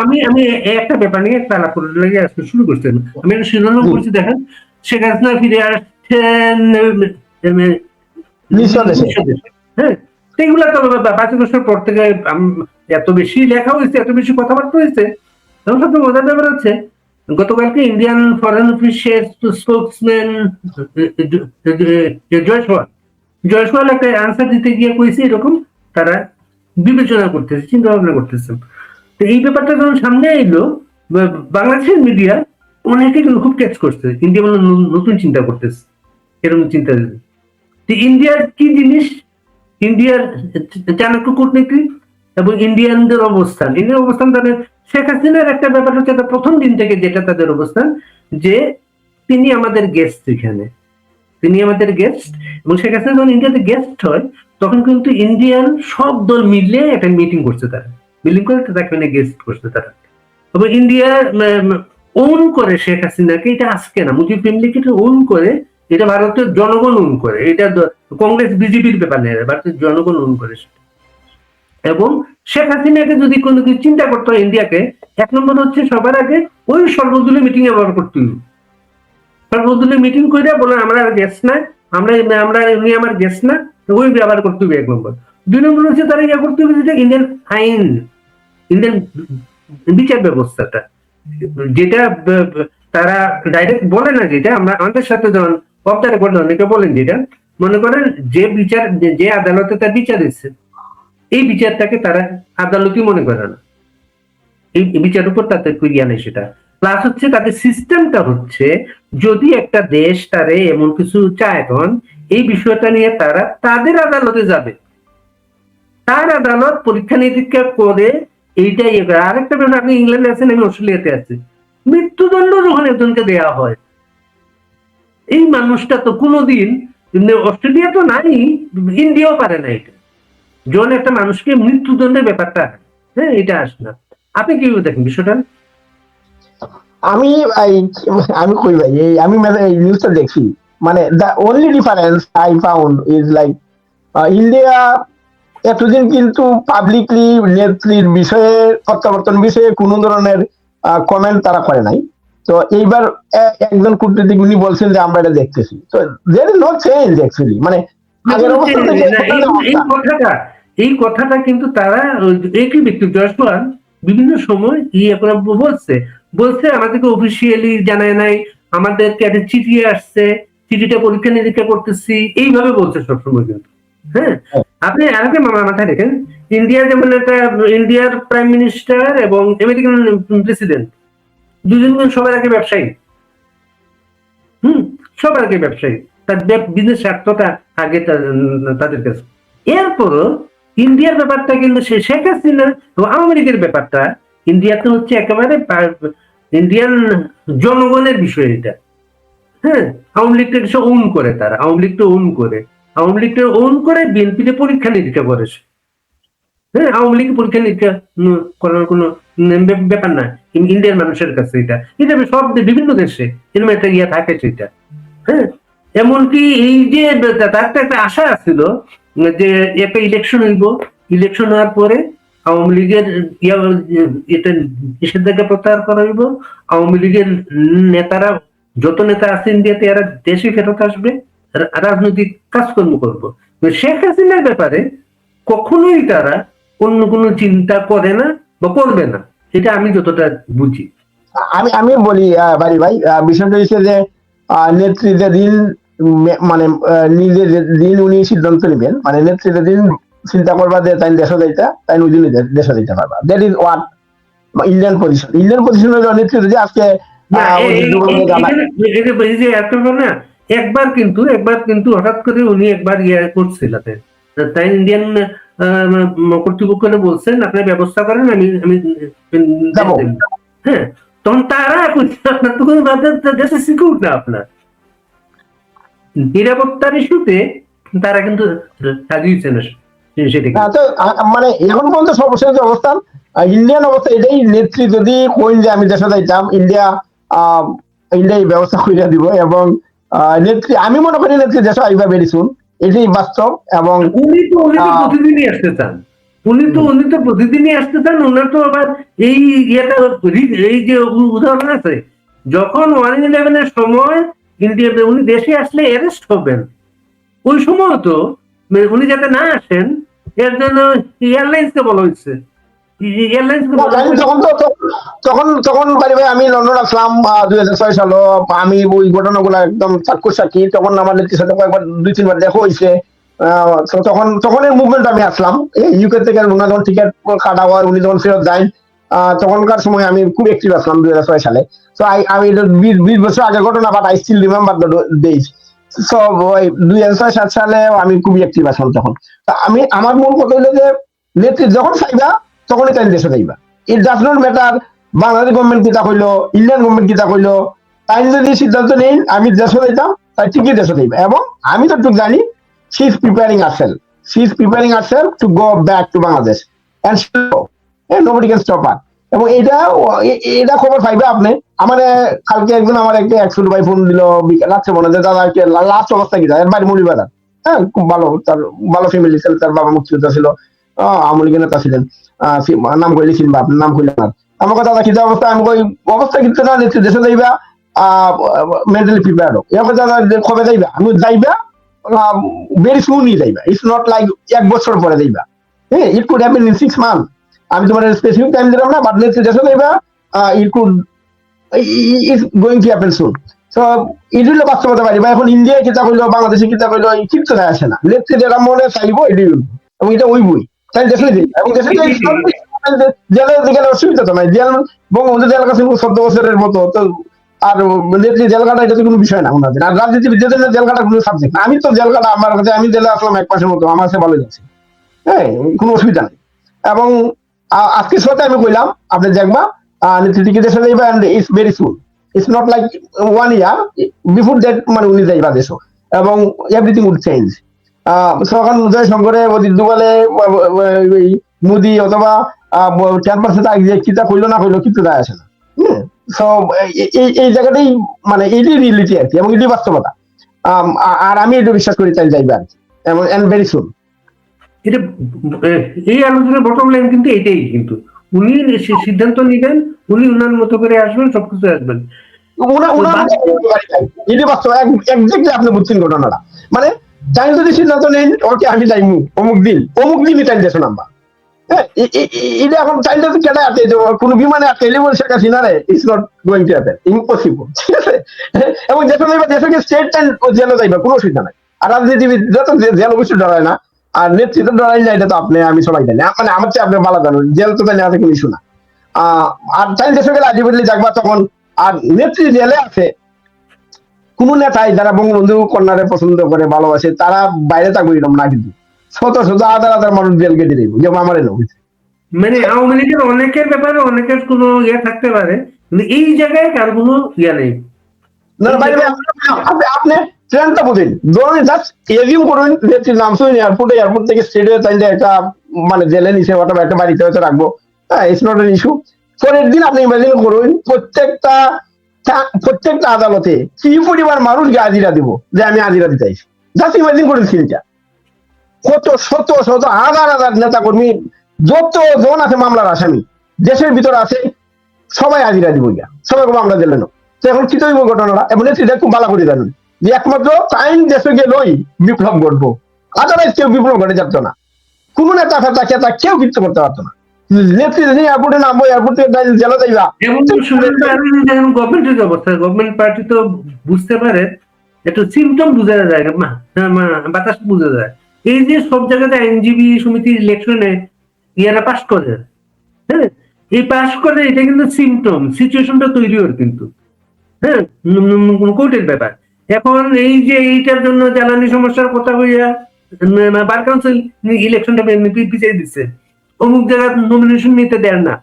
আমি আমি একটা ব্যাপার নিয়ে একটা আলাপ করতে লাগে আজকে শুরু করছেন। আমি একটা শিরোনাম করছি, দেখেন, শেখ হাসিনা ফিরে আসছেন মিশ্র দেশে। হ্যাঁ, সেগুলা তো 5 বছর পর থেকে এত বেশি লেখা হয়েছে, এত বেশি কথাবার্তা হয়েছে। তখন সবচেয়ে মজার ব্যাপার হচ্ছে, গতকালকে ইন্ডিয়ান ফরেন অফিসের স্পোকসম্যান জয়সওয়াল একটা আনসার দিতে গিয়ে কইছে এরকম তারা বিবেচনা করতেছে, চিন্তা ভাবনা করতেছে। তো এই ব্যাপারটা যখন সামনে এলো, বাংলাদেশের মিডিয়া অনেকে কিন্তু খুব ক্যাচ করছে, ইন্ডিয়া মানে নতুন চিন্তা করতেছে, এরকম চিন্তা। ইন্ডিয়ার কি জিনিস, ইন্ডিয়ার চাণক্য কূটনীতি এবং ইন্ডিয়ানদের অবস্থান, ইন্ডিয়ার অবস্থান তাদের শেখ হাসিনার একটা ব্যাপার হচ্ছে প্রথম দিন থেকে যেটা তাদের অবস্থান, যে তিনি আমাদের গেস্ট, এখানে তিনি আমাদের গেস্ট। এবং শেখ হাসিনা যখন ইন্ডিয়াতে গেস্ট হয় তখন কিন্তু ইন্ডিয়ান সব দল মিলে একটা মিটিং করছে, তারা মিটিং করে তাকে গেস্ট করছে তারা। এবং ইন্ডিয়া ওন করে শেখ হাসিনাকে, এটা আজকে না, মুজিব ফ্যামিলিকে এটা ওন করে, এটা ভারতের জনগণ ওন করে, এটা কংগ্রেস বিজেপির ব্যাপার নেই, ভারতের জনগণ ওন করে। এবং শেখ হাসিনাকে যদি কোনো কিছু চিন্তা করতে হয় ইন্ডিয়াকে, 1 নম্বর হচ্ছে সবার আগে ওই সর্বদলীয় মিটিং এ ব্যবহার করতে হবে। সর্বদলীয় মিটিং করে বলে আমরা গেস্ট না, আমরা উনি আমার গেস্ট না, ওই ব্যবহার করতে হবে 1 নম্বর। 2 নম্বর হচ্ছে তারা ইয়ে করতে হবে যেটা ইন্ডিয়ান আইন, ইন্ডিয়ান বিচার ব্যবস্থাটা, যেটা তারা ডাইরেক্ট বলে না, যেটা আমরা আমাদের সাথে যখন অফ দ্য রেকর্ড অনেকে বলেন, যেটা মনে করেন যে বিচার, যে আদালতে তার বিচার এসেছে, এই বিচারটাকে তারা আদালতই মনে করে না, এই বিচার উপর তাদের ক্রিয়া নেই সেটা। প্লাস হচ্ছে তাদের সিস্টেমটা হচ্ছে, যদি একটা দেশ তারে এমন কিছু চায়, তখন এই বিষয়টা নিয়ে তারা তাদের আদালতে যাবে, তার আদালত পরীক্ষা নিরীক্ষা করে এইটাই। আরেকটা ব্যাপার, আপনি ইংল্যান্ডে আছেন, আমি অস্ট্রেলিয়াতে আছি, মৃত্যুদণ্ড যখন একজনকে দেওয়া হয়, এই মানুষটা তো কোনোদিন, অস্ট্রেলিয়া তো নাই, ইন্ডিয়াও পারে না এটা, যখন একটা মানুষকে মৃত্যুদণ্ডের ব্যাপারটা, হ্যাঁ, এটা আসে না। আপনি কি দেখেন বিষয়টা? আমি আমি কই ভাই, আমি এই নিউজটা দেখি, মানে the only difference I found is like India এতদিন কিন্তু পাবলিকলি নেত্রীর বিষয়ে, প্রত্যাবর্তন বিষয়ে কোনো ধরনের কমেন্ট তারা করে নাই। তো এইবার একজন কূটনীতিক উনি বলছেন যে আমরা এটা দেখতেছি, তো there is no change actually, মানে আগের অবস্থা থেকে এই কথাটা কিন্তু তারা একই ব্যক্তি জয়সওয়াল বিভিন্ন সময় বলছে আমাদেরকে অফিসিয়ালি জানায় নাই, আমাদেরকে একটা চিঠি আসছে, চিঠিটা পরীক্ষা নিরীক্ষা করতেছি, এইভাবে বলছে সবসময় কিন্তু। হ্যাঁ, আপনি আরেকটা মাথায় রেখেন, ইন্ডিয়া যেমন একটা, ইন্ডিয়ার প্রাইম মিনিস্টার এবং আমেরিকান প্রেসিডেন্ট দুজন সবার আগে ব্যবসায়ী, সবার আগে ব্যবসায়ী, তার বিজনেস স্বার্থটা আগে তাদের কাছে। এরপরও ইন্ডিয়ার ব্যাপারটা কিন্তু শেখ হাসিনা এবং আওয়ামী লীগের ব্যাপারটা, ইন্ডিয়াতে হচ্ছে একেবারে ইন্ডিয়ান জনগণের বিষয় এটা। হ্যাঁ, আওয়ামী লীগটা কিছু ওন করে, তারা আওয়ামী লীগটা ওন করে বিএনপিতে পরীক্ষা নিরীক্ষা করেছে। হ্যাঁ, আওয়ামী লীগ পরীক্ষা নিরীক্ষা করার কোনো ব্যাপার না ইন্ডিয়ান মানুষের কাছে, এটা সব বিভিন্ন দেশে এরকম একটা ইয়ে থাকে সেটা। হ্যাঁ, এমনকি এই যে তার একটা আশা ছিল যে একটা ইলেকশন হইব, ইলেকশন হওয়ার পরে আওয়ামী লীগের এটা নিষেধাজ্ঞা প্রত্যাহার করা হইব, আওয়ামী লীগের নেতারা, যত নেতা আছে ইন্ডিয়াতে, এরা দেশে ফেরত আসবে, রাজনৈতিক কাজকর্ম করবো। শেখ হাসিনার ব্যাপারে কখনোই তারা অন্য কোনো চিন্তা করে না বা করবে না, এটা আমি যতটা বুঝি। আমি বলি বাড়ি ভাই, বিষয়টা হচ্ছে যে নেতৃত্বের দিন, মানে নিজের দিন উনি সিদ্ধান্ত নেবেন, মানে নেতৃত্বের দিন চিন্তা করবা যে তাই দেশ যাইতা, তাই ওই দিন দেশ যাইতে পারবা। দ্যাট ইজ ওয়াট ইন্ডিয়ান পজিশনের নেতৃত্ব যে আজকে একবার কিন্তু হঠাৎ করে উনি একবার ইয়ে করছিল, তাই ইন্ডিয়ান কর্তৃপক্ষরা বলছেন আপনার ব্যবস্থা করেন, আমি হ্যাঁ, তখন তারা আপনার তো কোনো দেশে সিকিউর না, আপনার নিরাপত্তার ইস্যুতে তারা কিন্তু সাজিয়েছে না সেটা। মানে এখন পর্যন্ত সর্বশেষ যে অবস্থান, ইন্ডিয়ান অবস্থা এটাই, নেত্রী যদি কইন যে আমি দেশে যাইতাম, ইন্ডিয়া ব্যবস্থা করে দিব, এবং নেত্রী, আমি মনে করি নেত্রী দেশে আইবা ভেরি সুন, এটাই বাস্তব। এবং উনি তো প্রতিদিনই আসতে চান, উনি তো প্রতিদিনই আসতে চান। ওনার তো আবার এই ইয়েটা এই যে উদাহরণ আছে, যখন 1/11 সময় ইন্ডিয়া উনি দেশে আসলে অ্যারেস্ট হবেন, ওই সময় তো উনি যাতে না আসেন এর জন্য এয়ারলাইন্স কে বলা হয়েছে, এয়ারলাইন্স কে বলা হয়েছে। তখন তো তখন তখন বাড়ি ভাই আমি লন্ডন আসলাম 2006 সালে। আমি ওই ঘটনাগুলো একদম চাক্ষুষ সাক্ষী। তখন আমার নেত্রীর সাথে কয়েকবার 2-3 বার দেখা হয়েছে। তো তখনের মুভমেন্ট আমি আসলাম ইউকে থেকে। ওনার যখন টিকিট কাটা হওয়ার, উনি যখন ফেরত যান, তখনকার সময় আমি খুব অ্যাক্টিভ আসলাম 2006 সালে। তো আমি 20 বছর আগের ঘটনা, but I still remember the days. তো ওই 2006-7 সালে আমি খুবই অ্যাক্টিভ আসলাম তখন। তা আমার মূল কথা হলো যে নেত্রী যখন চাইবা তখনই তাই দেশে যাইবা। It does not matter Bangladesh government কিতা কইলো, ইন্ডিয়ান গভর্নমেন্ট কিতা কইলো। তাই যদি সিদ্ধান্ত নেই আমি দেশে যাইতাম, তাই ঠিকই দেশে যাইবা। এবং আমি তো একটু জানি she is preparing herself. She is preparing herself to go back to Bangladesh. And she will go. And nobody can stop her. এবং এটা খবর পাইবে আপনি। আমার কালকে একজন আমার একটা একশো ভাই ফোন দিল রাত্রে, মনে হয় দাদা লাস্ট অবস্থা কি যায়, এর বাড়ি মুড়িবাজার। হ্যাঁ, খুব ভালো, তার ভালো ফ্যামিলি ছিল, তার বাবা মুক্তিযোদ্ধা ছিল, আওয়ামী লীগের নেতা ছিলেন। নাম কইলে চিনবা, আপনার নাম কইলে না। আমাকে দাদা কি অবস্থা, আমি কই অবস্থা কিন্তু না, দেশে যাইবা মেন্টালি প্রিপেয়ার্ড হোক। এরপর দাদা কবে যাইবা, আমি যাইবা ভেরি সুনই যাইবা। ইটস নট লাইক 1 বছর পরে যাইবা। হ্যাঁ, it could happen in 6 month. আমি তোমার স্পেসিফিক টাইম দিলাম না, বাট নেক্সট দেশে যাইবা, it could is going to happen soon. So এটা হলো বাস্তবতা পারি। বা এখন ইন্ডিয়ায় কিতা কইলো, বাংলাদেশে কিতা কইলো, কিচ্ছু যায় আসে না। লেটসে যেটা মনে চাইবো এটাই হইব, এবং এটা ওই বই তাই দেশে যাই। এবং দেশে যাই জেলে গেলে অসুবিধা তো নাই। জেল বঙ্গবন্ধু জেল কাছে 14 বছরের মতো তো। আর জেল কাটা এটা তো কোনো বিষয় না ওনাদের। আর রাজনীতিবিদদের জন্য জেল কাটা কোনো সাবজেক্ট না। আমি তো জেল কাটা আমার কাছে, আমি জেলে আসলাম 1 মাসের মতো, আমার কাছে ভালো যাচ্ছে। হ্যাঁ, কোনো অসুবিধা নেই। এবং আজকে সাথে আমি কইলাম আপনি দেখবা নীতি দেশে যাইবা, and it's very soon. It's not like 1 year before that, মানে উনি যাইবা দেশ, এবং এভরিথিং উড চেঞ্জ। সরকার উদয় শঙ্করে দুবালে মোদি অথবা 10% আগে কিতা কইলো না কইলো কিছু যায় আসে না। সো এই জায়গাটাই মানে এইটাই রিয়েলিটি আর কি, এবং এটাই বাস্তবতা। আর আমি এটা বিশ্বাস করি তাই যাইবে আর কি, এবং এন্ড ভেরি সুন। এটা এই আলোচনার বটম লাইন কিন্তু এটাই, কিন্তু উনি সিদ্ধান্ত নিবেন, উনি উনার মতো করে আসবেন, সবকিছু আসবেন। আপনি বুঝছেন ঘটনাটা। মানে চাইলে যদি সিদ্ধান্ত নেন ওকে আমি যাইমু অমুক দিনই টাইম দেশো নাম্বার। হ্যাঁ, এটা এখন চাইলে তো কেটে আছে, কোনো বিমানে আটকাইলে বলে শেখ হাসিনা রে, it's not going to happen, impossible. ঠিক আছে, এবং দেশে যাইবা, দেশকে স্টেট টাইম জেলে যাইবা, কোনো অসুবিধা নাই। আর রাজনীতিবিদ তো জেল অবশ্যই ডরায় না, আর নেতৃত্ব ডরাই না, এটা তো আপনি আমি সবাই জানি। মানে আমার চেয়ে আপনি ভালো জানেন, জেল তো জানি আছে কোনো ইস্যু না। আর চাইলে দেশে গেলে আলটিমেটলি যাকবা তখন। আর নেত্রী জেলে আছে, কোন নেতাই যারা বঙ্গবন্ধু কন্যারে পছন্দ করে ভালোবাসে তারা বাইরে থাকবে এরকম না, কিন্তু শত শত হাজার হাজার মানুষ জেল কেটে দেবো, যেমন আমার এলো। মানে আওয়ামী লীগের অনেকের ব্যাপারে অনেকের কোনো ইয়ে থাকতে পারে, কিন্তু এই জায়গায় কার কোনো ইয়ে নেই। না বাইরে আপনি ট্রেনটা বুঝেন, ধরুন জাস্ট এজিউম করুন যে নাম শুনুন এয়ারপোর্ট থেকে স্টেডিয়াম চাইলে একটা মানে জেলে নিচে অথবা একটা বাড়িতে হয়তো রাখবো। হ্যাঁ, ইটস নট এন ইস্যু। পরের দিন আপনি ইমাজিন করুন প্রত্যেকটা আদালতে কি পরিমাণ মানুষকে হাজিরা দিব যে আমি হাজিরা দিতে চাইছি। জাস্ট ইমাজিন করুন সিনটা। কত শত শত হাজার হাজার নেতা কর্মী যত জন আছে মামলার আসামি দেশের ভিতরে আছে, সবাই হাজিরা দিব, সবাই মামলা দিলে না। তো এখন কি তৈরি ঘটনাটা, এবং এটা খুব ভালো করে জানেন যে একমাত্র টাইম দেশে গেলই বিপ্লব ঘটবো, আদারওয়াইজ কেউ বিপ্লব ঘটে যেত না। কোনো নেতা ফেতা খেতা কেউ কিচ্ছু করতে পারতো না। নেত্রী এয়ারপোর্টে নামবো, এয়ারপোর্ট থেকে জেলা যাইবা। গভর্নমেন্টের অবস্থা, গভর্নমেন্ট পার্টি তো বুঝতে পারে, একটু সিমটম বোঝা যায়, বাতাস বোঝা যায়। এই যে সব জায়গাতে আইনজীবী সমিতির ইলেকশনে ইয়ারা পাস করে, হ্যাঁ, এই পাস করে, এটা কিন্তু সিমটম, সিচুয়েশনটা তৈরি হয় কিন্তু। হ্যাঁ, কোর্টের ব্যাপার। এখন এই যে এইটার জন্য জ্বালানি সমস্যার কথা হইয়া বার কাউন্সিল ইলেকশনটা পিছিয়ে দিচ্ছে, অমুক জায়গায় নমিনেশন নিতে দেয় না।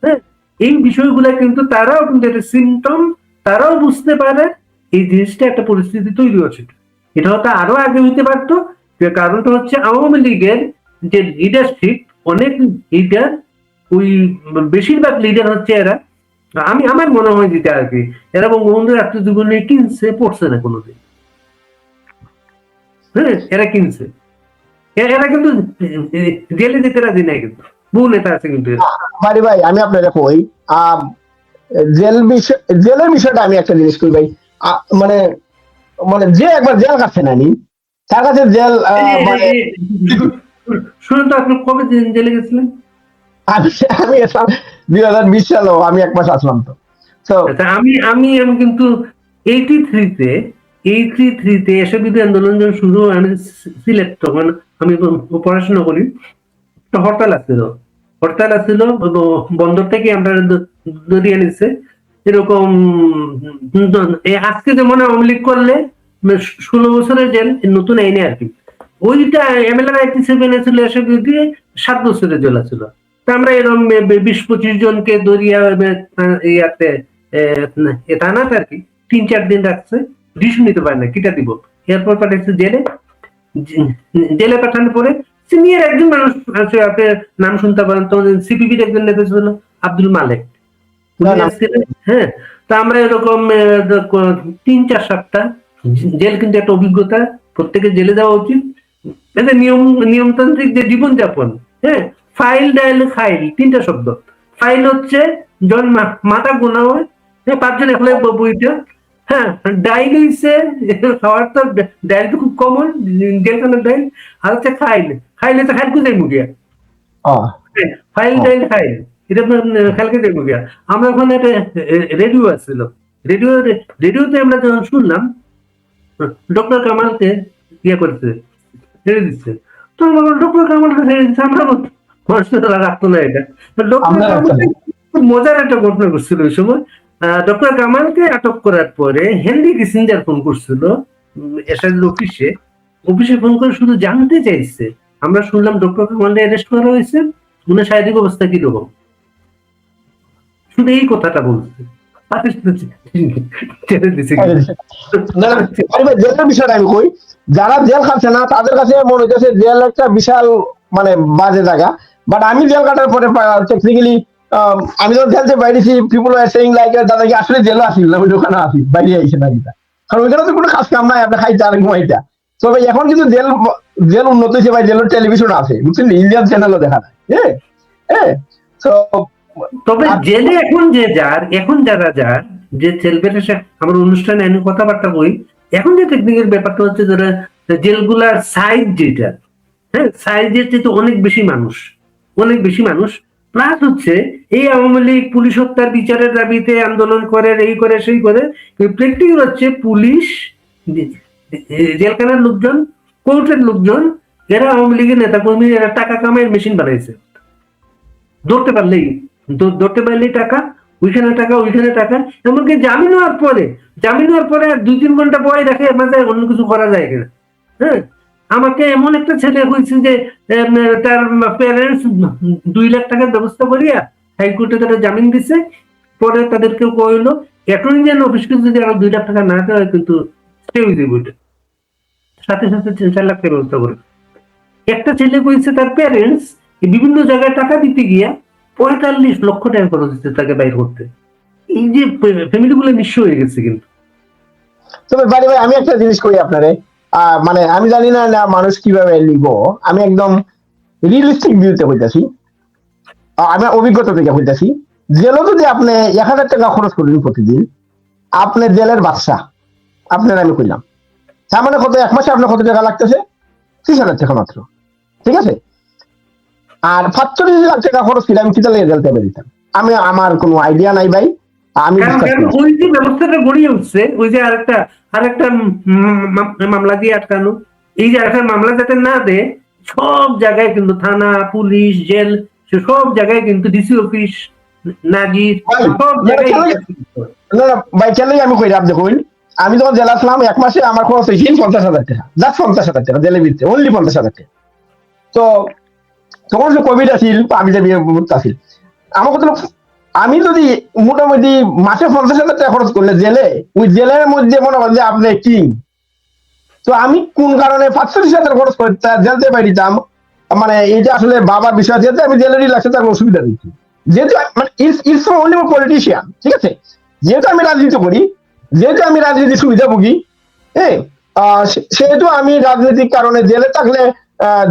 হ্যাঁ, এই বিষয়গুলা কিন্তু তারাও কিন্তু একটা সিমটম, তারাও বুঝতে পারে এই জিনিসটা একটা পরিস্থিতি তৈরি হচ্ছে। এটা হয়তো আরো আগে হইতে পারতো। কারণটা হচ্ছে আওয়ামী লীগের যে লিডারশিপ অনেক লিডার, ওই বেশিরভাগ লিডার হচ্ছে এরা, আমার মনে হয় যেটা আর কি, এরা বঙ্গবন্ধুর আত্মজীবনে কিনছে, পড়ছে না কোনোদিন। হ্যাঁ, এরা কিনছে, এরা কিন্তু জেলে যেতে রাজি নাই, কিন্তু বহু নেতা আছে কিন্তু এরা। বাড়ি ভাই আমি আপনাকে কই আম, জেলের বিষয়টা আমি একটা জিনিস কই ভাই। মানে মানে যে একবার জেল কাটছে না নি, তার কাছে জেল মানে শুনুন তো, আপনি কবে জেলে গেছিলেন? আমি আমি 2020 সালেও আমি 1 মাস আসলাম তো। তো আচ্ছা, আমি আমি আমি কিন্তু 83-তে এসব বিরোধী আন্দোলন যখন শুরু হয়, আমি সিলেট, তখন আমি পড়াশোনা করি। একটা হরতাল আসছিল বন্দর থেকে আমরা ধরিয়ে নিচ্ছে এরকম। আজকে যেমন আওয়ামী লীগ করলে 16 বছরের জেল, নতুন আইনে আর কি। ওইটা এমএলএ 87 ছিল, এসব বিরোধী 7 বছরের জেল ছিল। তা আমরা এরকম 20-25 জনকে ধরিয়া ইয়াতে থানাতে আর কি 3-4 দিন রাখছে, ডিসিশন নিতে পারে না, কিটা দিব। এরপর পাঠাচ্ছে জেলে। জেলে পাঠানোর পরে সিনিয়র একজন মানুষ আছে, আপনি নাম শুনতে পারেন, তখন সিপিবির একজন নেতা ছিল আব্দুল মালেক, উনি আসছিলেন। হ্যাঁ, তা আমরা এরকম 3-4 সপ্তাহ জেল, কিন্তু একটা অভিজ্ঞতা, প্রত্যেকের জেলে যাওয়া উচিত। এটা নিয়মতান্ত্রিক যে জীবনযাপন। হ্যাঁ, ফাইল ডাইল খাইল 3টা শব্দ। ফাইল হচ্ছে যখন মাথা গোনা হয়, 5 জন এখন বইটা। হ্যাঁ, ডাইল হইছে খাওয়ার তো, ডাইল তো খুব কমন, জেলখানার ডাইল। আর হচ্ছে খাইল, খাইল হচ্ছে খাইল কুজাই মুগিয়া, ফাইল ডাইল খাইল, এটা আপনার খালকে যাই মুগিয়া। আমরা ওখানে একটা রেডিও আসছিল, রেডিওতে আমরা যখন শুনলাম ডক্টর কামালকে ইয়ে করছে, ছেড়ে দিচ্ছে। তো ডক্টর কামালকে ছেড়ে দিচ্ছে, আমরা মানুষরা রাখতো না এটা। ডক্টর কামাল খুব মজার একটা ঘটনা করছিল ওই সময়। ডক্টর কামালকে আটক করার পরে হেনরি কিসিঞ্জার ফোন করছিল এসআইএল অফিসে ফোন করে শুধু জানতে চাইছে, আমরা শুনলাম ডক্টর কামালকে অ্যারেস্ট করা হয়েছে, উনার শারীরিক অবস্থা কিরকম, শুধু এই কথাটা বলছে। ছেড়ে দিছে। জেলের বিষয়টা আমি কই, যারা জেল খাচ্ছে না তাদের কাছে মনে হচ্ছে জেল একটা বিশাল মানে বাজে জায়গা। বাট আমি জেল কাটার পরে টেকনিক্যালি আমি যখন জেল থেকে বাইরেছি, পিপল আর সেইং লাইক দাদা কি আসলে জেলে আসিল না, ওই দোকানে আসি বাইরে আইসে না কিনা, কারণ ওইখানে তো কোনো কাজ কাম নাই, আপনি খাইতে আর ঘুমাইটা। তবে এখন কিন্তু জেল উন্নত হয়েছে ভাই, জেলের টেলিভিশন আছে বুঝছেন, ইন্ডিয়ান চ্যানেলও দেখা যায়। হ্যাঁ হ্যাঁ। তো তবে জেলে এখন যারা যার যে ছেলেপেলে, আমার অনুষ্ঠানে আমি কথাবার্তা বই, এখন যে টেকনিকের ব্যাপারটা হচ্ছে, যারা জেলগুলার সাইজ যেটা, হ্যাঁ, সাইজের চেয়ে অনেক বেশি মানুষ প্লাস হচ্ছে এই আওয়ামী লীগ পুলিশ হত্যার বিচারের দাবিতে আন্দোলন করে, এই করে সেই করে, প্র্যাকটিক্যাল হচ্ছে পুলিশ, জেলখানার লোকজন, কোর্টের লোকজন, এরা আওয়ামী লীগের নেতা কর্মী, এরা টাকা কামাইয়ের মেশিন বানাইছে। ধরতে পারলেই টাকা, ওইখানে টাকা। এমনকি জামিন হওয়ার পরে আর 2-3 ঘন্টা পরে দেখে মাঝে অন্য কিছু করা যায় কিনা। হ্যাঁ, আমাকে এমন একটা ছেলে হয়েছে যে তার প্যারেন্টস 2 লাখ টাকার ব্যবস্থা করিয়া হাইকোর্টে তারা জামিন দিছে, পরে তাদেরকে কইলো অ্যাটর্নি জেনারেল অফিসকে যদি আরো 2 লাখ টাকা না দেওয়া হয় কিন্তু স্টে হয়ে যাবে, ওইটা সাথে 4 লাখ টাকা ব্যবস্থা করে। একটা ছেলে কইছে তার প্যারেন্টস বিভিন্ন জায়গায় টাকা দিতে গিয়া 45 লক্ষ টাকা খরচ হচ্ছে তাকে বাইর করতে। এই যে ফ্যামিলি গুলো নিঃস্ব হয়ে গেছে কিন্তু। তবে বাড়ি ভাই আমি একটা জিনিস করি আপনারে, মানে আমি জানি না না মানুষ কিভাবে নিব, আমি একদম রিয়েলিস্টিক ভিউতে হইতাছি, আমি অভিজ্ঞতা থেকে হইতাছি। জেলও যদি আপনি 1000 টাকা খরচ করেন প্রতিদিন, আপনি জেলের বাদশা, আপনার আমি কইলাম, তার মানে কত, 1 মাসে আপনার কত টাকা লাগতেছে? 30,000 টাকা মাত্র, ঠিক আছে। আর 45 লাখ টাকা খরচ করে আমি কিতা লেগে জেলতে বেরিতাম, আমি আমার কোনো আইডিয়া নাই ভাই। আমি ওই যে ব্যবস্থাটা গড়িয়ে উঠছে, ওই যে আরেকটা মামলা দিয়ে আটকানো, এই যে আরেকটা মামলা যাতে না দেয়, সব জায়গায় কিন্তু থানা, পুলিশ, জেল, সব জায়গায় কিন্তু ডিসি অফিস, নাজির, সব জায়গায়। না ভাই কেনই আমি কই আপনি কইন, আমি যখন জেলা আসলাম 1 মাসে আমার খরচ হয়েছে 50,000 টাকা, জাস্ট 50,000 টাকা জেলে ভিতরে, অনলি 50,000 টাকা। তো তখন যে কোভিড আসিল, আমি যে আসিল, আমার কথা আমি যদি মোটামুটি মাসে 50,000 টাকা খরচ করলে জেলে, ওই জেলের মধ্যে মনে করেন যে আপনি কিং, তো আমি কোন কারণে 45,000 খরচ করে জেলতে পারিতাম, মানে এটা আসলে বাবার বিষয়, যেহেতু আমি জেলেরই লাগছে তার অসুবিধা দিচ্ছি, যেহেতু মানে ইটস অনলি পলিটিশিয়ান, ঠিক আছে, যেহেতু আমি রাজনীতি করি, যেহেতু আমি রাজনীতি সুবিধাভোগী, হ্যাঁ, সেহেতু আমি রাজনৈতিক কারণে জেলে থাকলে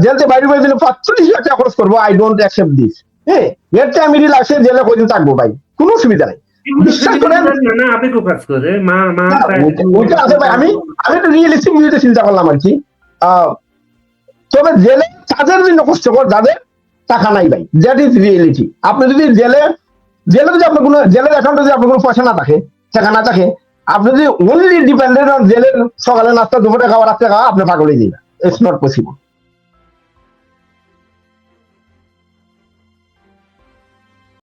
জেলতে বাইরে বাইরে দিলে 45,000 টাকা খরচ করবো, আই ডোন্ট অ্যাকসেপ্ট দিস। হ্যাঁ, এর চেয়ে আমি রিল্যাক্সে জেলে কদিন থাকবো ভাই, কোনো অসুবিধা নেই। বিশ্বাস করেন না আবেগও কাজ করে, মা মা না, ওইটা আছে ভাই। আমি একটা রিয়েলিস্টিক ভিউতে চিন্তা করলাম আর কি। তবে জেলে তাদের জন্য কষ্টকর যাদের টাকা নাই ভাই, দ্যাট ইজ রিয়েলিটি। আপনি যদি জেলে যদি আপনার কোনো জেলের অ্যাকাউন্টে যদি আপনার কোনো পয়সা না থাকে, টাকা না থাকে, আপনি যদি অনলি ডিপেন্ডেন্ট অন জেলের সকালে নাস্তা, দুপুরে খাওয়া, রাত্রে খাওয়া, আপনি পাগল হয়ে যাবেন। It's not possible.